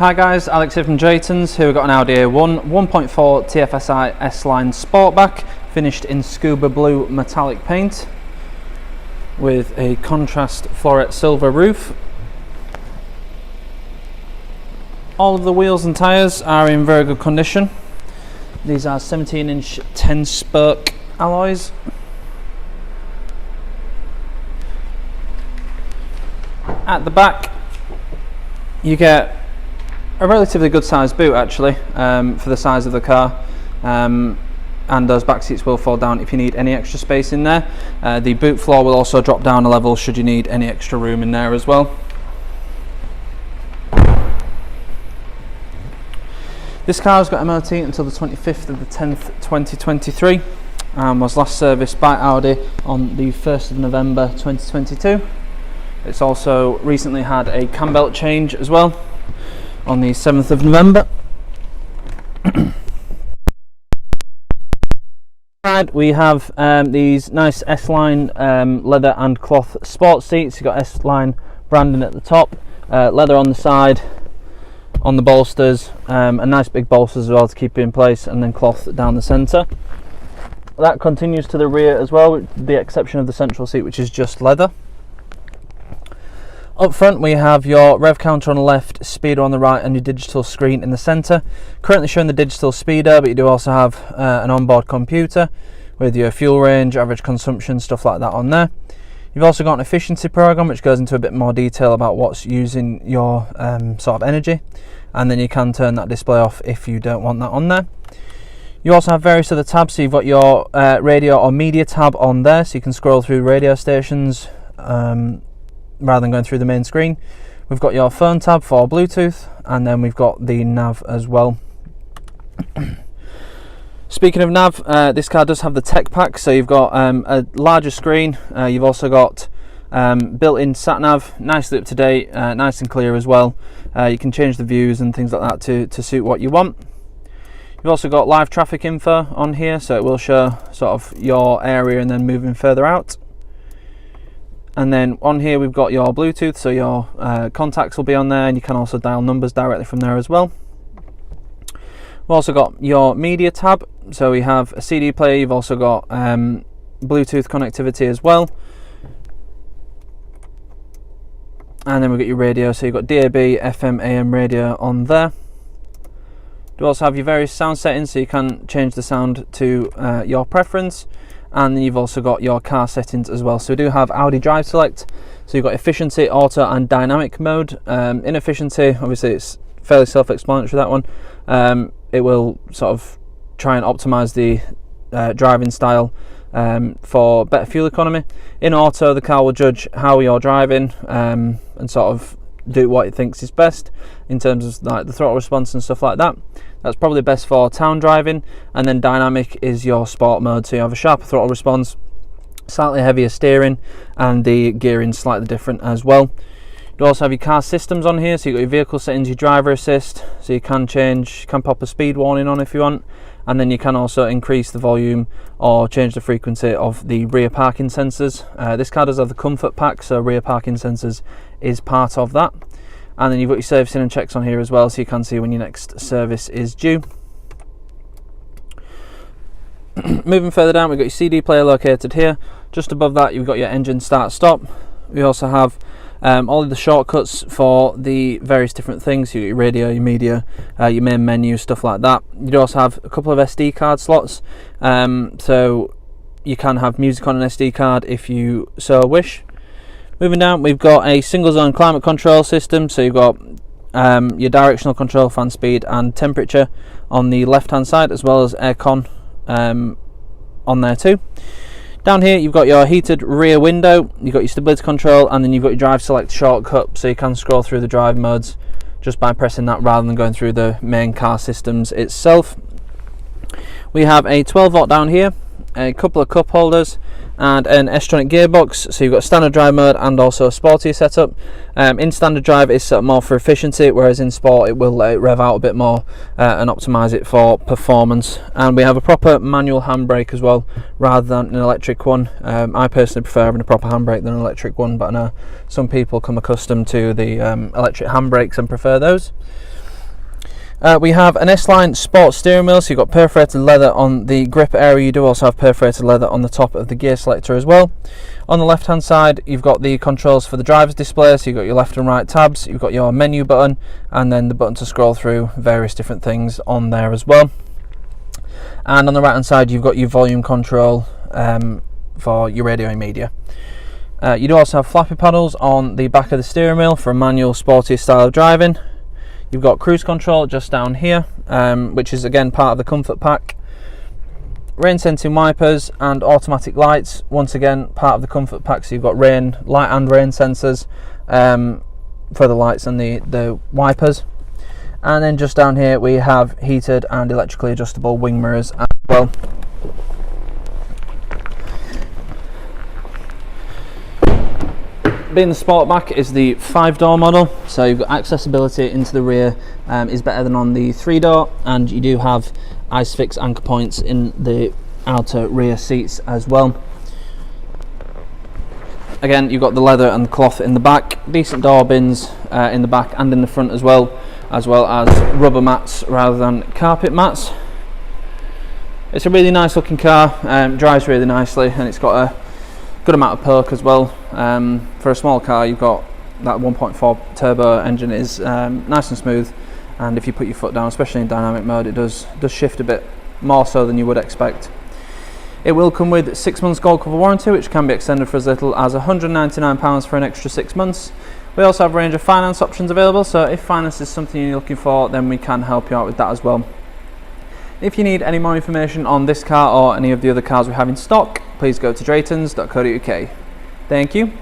Hi guys, Alex here from Drayton's. Here we've got an Audi A1 1.4 TFSI S-Line Sportback, finished in scuba blue metallic paint with a contrast floret silver roof. All of the wheels and tyres are in very good condition. These are 17-inch 10-spoke alloys. At the back you get a relatively good sized boot actually, for the size of the car, and those back seats will fall down if you need any extra space in there. The boot floor will also drop down a level should you need any extra room in there as well. This car has got MOT until the 25th of the 10th 2023 and was last serviced by Audi on the 1st of November 2022. It's also recently had a cam belt change as well on the 7th of November. We have these nice S-Line leather and cloth sports seats. You've got S-Line branding at the top, leather on the side, on the bolsters, and nice big bolsters as well to keep it in place, and then cloth down the centre. That continues to the rear as well, with the exception of the central seat, which is just leather. Up front we have your rev counter on the left, speedo on the right, and your digital screen in the centre. Currently showing the digital speedo, but you do also have an onboard computer with your fuel range, average consumption, stuff like that on there. You've also got an efficiency program which goes into a bit more detail about what's using your sort of energy, and then you can turn that display off if you don't want that on there. You also have various other tabs, so you've got your radio or media tab on there, so you can scroll through radio stations rather than going through the main screen. We've got your phone tab for Bluetooth, and then we've got the nav as well. Speaking of nav, this car does have the tech pack, so you've got a larger screen. You've also got built-in sat nav, nicely up to date, nice and clear as well. You can change the views and things like that to suit what you want. You've also got live traffic info on here, so it will show sort of your area and then moving further out. And then on here we've got your Bluetooth, so your contacts will be on there, and you can also dial numbers directly from there as well. We've also got your media tab, so we have a CD player. You've also got Bluetooth connectivity as well, and then we've got your radio, so you've got DAB, FM, AM radio on there. You also have your various sound settings, so you can change the sound to your preference. And then you've also got your car settings as well. So we do have Audi Drive Select, so you've got efficiency, auto and dynamic mode. In efficiency, obviously it's fairly self-explanatory, that one. It will sort of try and optimize the driving style for better fuel economy. In auto, the car will judge how you're driving and sort of do what it thinks is best in terms of like the throttle response and stuff like that. That's probably best for town driving. And then dynamic is your sport mode, so you have a sharper throttle response, slightly heavier steering, and the gearing slightly different as well. You also have your car systems on here, so you've got your vehicle settings, your driver assist, so you can pop a speed warning on if you want, and then you can also increase the volume or change the frequency of the rear parking sensors. This car does have the comfort pack, so rear parking sensors is part of that. And then you've got your servicing and checks on here as well, so you can see when your next service is due. Moving further down, we've got your CD player located here. Just above that, you've got your engine start stop. We also have all of the shortcuts for the various different things. Your radio, your media, your main menu, stuff like that. You do also have a couple of SD card slots, so you can have music on an SD card if you so wish. Moving down, we've got a single zone climate control system, so you've got your directional control, fan speed and temperature on the left hand side, as well as aircon on there too. Down here you've got your heated rear window, you've got your stability control, and then you've got your drive select shortcut, so you can scroll through the drive modes just by pressing that rather than going through the main car systems itself. We have a 12 volt down here, a couple of cup holders, and an Tronic gearbox, so you've got standard drive mode and also a sportier setup. In standard drive it's set up more for efficiency, whereas in sport it will let it rev out a bit more and optimize it for performance. And we have a proper manual handbrake as well rather than an electric one. I personally prefer having a proper handbrake than an electric one, but I know some people come accustomed to the electric handbrakes and prefer those. We have an S-Line Sport steering wheel, so you've got perforated leather on the grip area. You do also have perforated leather on the top of the gear selector as well. On the left hand side, you've got the controls for the driver's display, so you've got your left and right tabs, you've got your menu button, and then the button to scroll through various different things on there as well. And on the right hand side, you've got your volume control for your radio and media. You do also have flappy paddles on the back of the steering wheel for a manual, sporty style of driving. You've got cruise control just down here, which is again part of the comfort pack. Rain sensing wipers and automatic lights, once again part of the comfort pack, so you've got light and rain sensors for the lights and the wipers. And then just down here we have heated and electrically adjustable wing mirrors as well. Being the Sportback is the 5-door model, so you've got accessibility into the rear is better than on the 3-door, and you do have ISOFIX anchor points in the outer rear seats as well. Again, you've got the leather and the cloth in the back, decent door bins in the back and in the front as well as rubber mats rather than carpet mats. It's a really nice looking car, drives really nicely, and it's got a good amount of torque as well. For a small car, you've got that 1.4 turbo engine is nice and smooth, and if you put your foot down, especially in dynamic mode, it does shift a bit more so than you would expect. It will come with 6 months gold cover warranty, which can be extended for as little as £199 for an extra 6 months. We also have a range of finance options available, so if finance is something you're looking for, then we can help you out with that as well. If you need any more information on this car or any of the other cars we have in stock, please go to draytons.co.uk. Thank you.